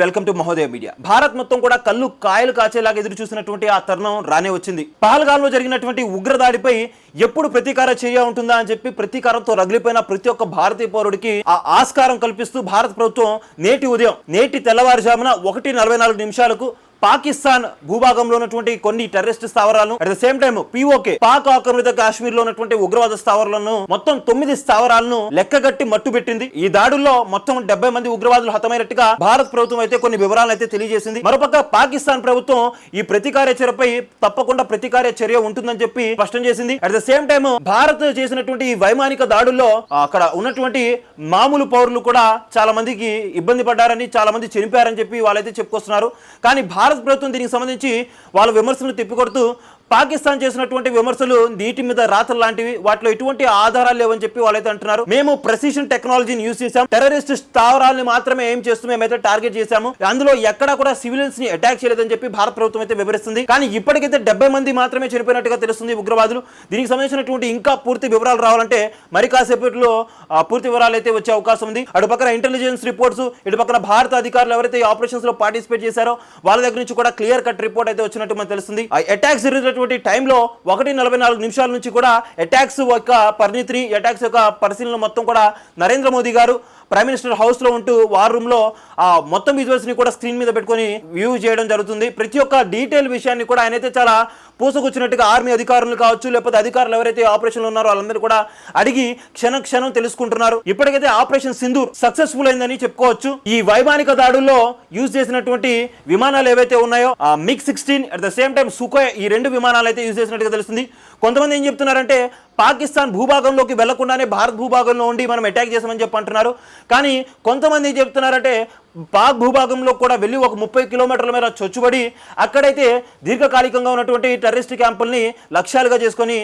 Welcome to Mahodaya media. Bharat మొత్తం కూడా కళ్ళు కాయలు కాచేలాగా ఎదురు చూసినటువంటి ఆ తరుణం రానే వచ్చింది. పహల్గాంలో జరిగినటువంటి ఉగ్రదాడిపై ఎప్పుడు ప్రతీకార చర్య ఉంటుందా అని చెప్పి ప్రతీకారంతో రగిలిపోయిన ప్రతి ఒక్క భారతీయ పౌరుడికి ఆ ఆస్కారం కల్పిస్తూ భారత ప్రభుత్వం నేటి తెల్లవారుజామున 1:44 పాకిస్తాన్ భూభాగంలో ఉన్నటువంటి కొన్ని టెర్రరిస్ట్ స్థావరాలను at the same time POK Pak ఆక్రమిత కాశ్మీర్ లో ఉన్నటువంటి ఉగ్రవాద స్థావరాలను మొత్తం 9 స్థావరాలను లెక్కగట్టి మట్టుబెట్టింది. ఈ దాడుల్లో మొత్తం 70 మంది ఉగ్రవాదులు హతమైనట్టుగా భారత ప్రభుత్వం అయితే కొన్ని వివరాలను అయితే తెలియజేసింది. మరోపక్క పాకిస్తాన్ ప్రభుత్వం ఈ ప్రతీకార చర్యపై తప్పకుండా ప్రతీకార చర్య ఉంటుందని చెప్పి స్పష్టం చేసింది. At the same time Bharat చేసినటువంటి వైమానిక దాడుల్లో అక్కడ ఉన్నటువంటి మామూలు పౌరులు కూడా చాలా మందికి ఇబ్బంది పడ్డారని, చాలా మంది చనిపోయారని చెప్పి వాళ్ళైతే చెప్పుకొస్తున్నారు. కానీ భారత ప్రభుత్వం దీనికి సంబంధించి వాళ్ళ విమర్శలను తిప్పికొడుతూ పాకిస్తాన్ చేసినటువంటి విమర్శలు నీటి మీద రాతలు లాంటివి, వాటిలో ఎటువంటి ఆధారాలు లేవని చెప్పి వాళ్ళైతే అంటున్నారు. మేము ప్రెసిషన్ టెక్నాలజీని యూజ్ చేసాం, టెర్రరిస్ట్ స్థావరాలను మాత్రమే ఏం చేస్తూ మేమైతే టార్గెట్ చేశాము, అందులో ఎక్కడా కూడా సివిలియన్స్ ని అటాక్ చేయలేదని చెప్పి భారత ప్రభుత్వం అయితే వివరిస్తుంది. కానీ ఇప్పటికైతే 70 మంది మాత్రమే చనిపోయినట్టుగా తెలుస్తుంది ఉగ్రవాదులు. దీనికి సంబంధించినటువంటి ఇంకా పూర్తి వివరాలు రావాలంటే మరి కాసేపట్లో పూర్తి వివరాలు అయితే వచ్చే అవకాశం ఉంది. అటు పక్కన ఇంటెలిజెన్స్ రిపోర్ట్స్, ఇటు పక్కన భారత అధికారులు ఎవరైతే ఈ ఆపరేషన్స్ లో పార్టిసిపేట్ చేశారో వాళ్ళ దగ్గర నుంచి కూడా క్లియర్ కట్ రిపోర్ట్ అయితే వచ్చినట్టు మనకు తెలుస్తుంది. అటాక్స్ టైంలో 1:44 నుంచి కూడా అటాక్స్ యొక్క పరిణితిని, అటాక్స్ యొక్క పరిశీలన మొత్తం కూడా నరేంద్ర మోదీ గారు ప్రైమ్ మినిస్టర్ హౌస్ లో ఉంటూ వార్ రూమ్ లో ఆ మొత్తం విజువల్స్ ని కూడా స్క్రీన్ మీద పెట్టుకొని వ్యూ చేయడం జరుగుతుంది. ప్రతి ఒక్క డీటెయిల్ విషయాన్ని కూడా ఆయనైతే చాలా పూసకొచ్చినట్టుగా ఆర్మీ అధికారులు కావచ్చు, లేకపోతే అధికారులు ఎవరైతే ఆపరేషన్ ఉన్నారో వాళ్ళందరూ కూడా అడిగి క్షణం తెలుసుకుంటున్నారు. ఇప్పటికైతే ఆపరేషన్ సింధూర్ సక్సెస్ఫుల్ అయిందని చెప్పుకోవచ్చు. ఈ వైమానిక దాడుల్లో యూజ్ చేసినటువంటి విమానాలు ఏవైతే ఉన్నాయో MiG-16 at the same time Sukhoi, ఈ 2 విమానాలు అయితే యూజ్ చేసినట్టుగా తెలుస్తుంది. కొంతమంది ఏం చెప్తున్నారంటే పాకిస్తాన్ భూభాగంలోకి వెళ్లకుండానే భారత్ భూభాగంలో ఉండి మనం అటాక్ చేసామని చెప్పి అంటున్నారు. కానీ కొంతమంది ఏం చెప్తున్నారంటే పాక్ భూభాగంలో కూడా వెళ్ళి ఒక 30 కిలోమీటర్ల మేర చొచ్చుబడి అక్కడైతే దీర్ఘకాలికంగా ఉన్నటువంటి టెర్రరిస్ట్ క్యాంపుల్ని లక్ష్యాలుగా చేసుకొని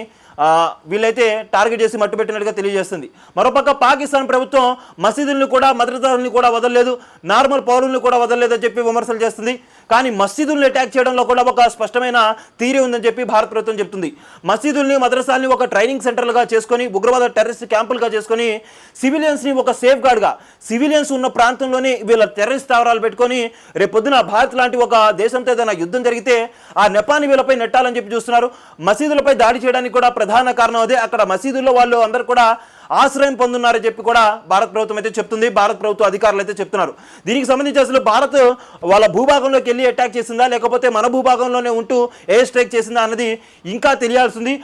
వీళ్ళైతే టార్గెట్ చేసి మట్టుపెట్టినట్టుగా తెలియజేస్తుంది. మరోపక్క పాకిస్తాన్ ప్రభుత్వం మసీదుల్ని కూడా, మద్రసాలని కూడా వదలలేదు, నార్మల్ పౌరుల్ని కూడా వదలలేదు అని చెప్పి విమర్శలు చేస్తుంది. కానీ మసీదుల్ని అటాక్ చేయడంలో కూడా ఒక స్పష్టమైన థియరీ ఉందని చెప్పి భారత ప్రభుత్వం చెప్తుంది. మసీదుల్ని, మద్రసాలని ఒక ట్రైనింగ్ సెంటర్లుగా చేసుకొని, ఉగ్రవాద టెర్రరిస్ట్ క్యాంపులుగా చేసుకొని, సివిలియన్స్ని ఒక సేఫ్ గార్డ్గా, సివిలియన్స్ ఉన్న ప్రాంతంలోనే వీళ్ళ టెర్రరిస్ట్ స్థావరాలు పెట్టుకొని రేపొద్దున భారత్ లాంటి ఒక దేశంతో ఏదైనా యుద్ధం జరిగితే ఆ నెపాన్ని వీళ్ళపై నెట్టాలని చెప్పి చూస్తున్నారు. మసీదులపై దాడి చేయడానికి కూడా ప్రధాన కారణం అదే. అక్కడ మసీదుల్లో వాళ్ళు అందరూ కూడా ఆశ్రయం పొందున్నారని చెప్పి కూడా భారత ప్రభుత్వం అయితే చెప్తుంది, భారత ప్రభుత్వ అధికారులు అయితే చెప్తున్నారు. దీనికి సంబంధించి అసలు భారత్ వాళ్ళ భూభాగంలోకి వెళ్ళి అటాక్ చేసిందా, లేకపోతే మన భూభాగంలోనే ఉంటూ ఎయిర్ స్ట్రైక్ చేసిందా అన్నది ఇంకా తెలియాల్సింది.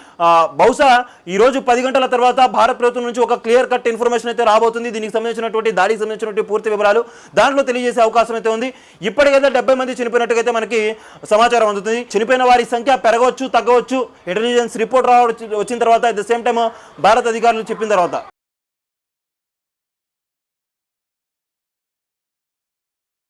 బహుశా ఈరోజు 10 గంటల తర్వాత భారత ప్రభుత్వం నుంచి ఒక క్లియర్ కట్ ఇన్ఫర్మేషన్ అయితే రాబోతుంది. దీనికి సంబంధించినటువంటి దాడికి సంబంధించినటువంటి పూర్తి వివరాలు దాంట్లో తెలియజేసే అవకాశం అయితే ఉంది. ఇప్పటికైతే 70 మంది చనిపోయినట్టుగా మనకి సమాచారం అందుతుంది. చనిపోయిన వారి సంఖ్య పెరగవచ్చు, తగ్గవచ్చు. ఇంటెలిజెన్స్ రిపోర్ట్ వచ్చిన తర్వాత, అట్ ద సేమ్ టైం భారత అధికారులు చెప్పిన తర్వాత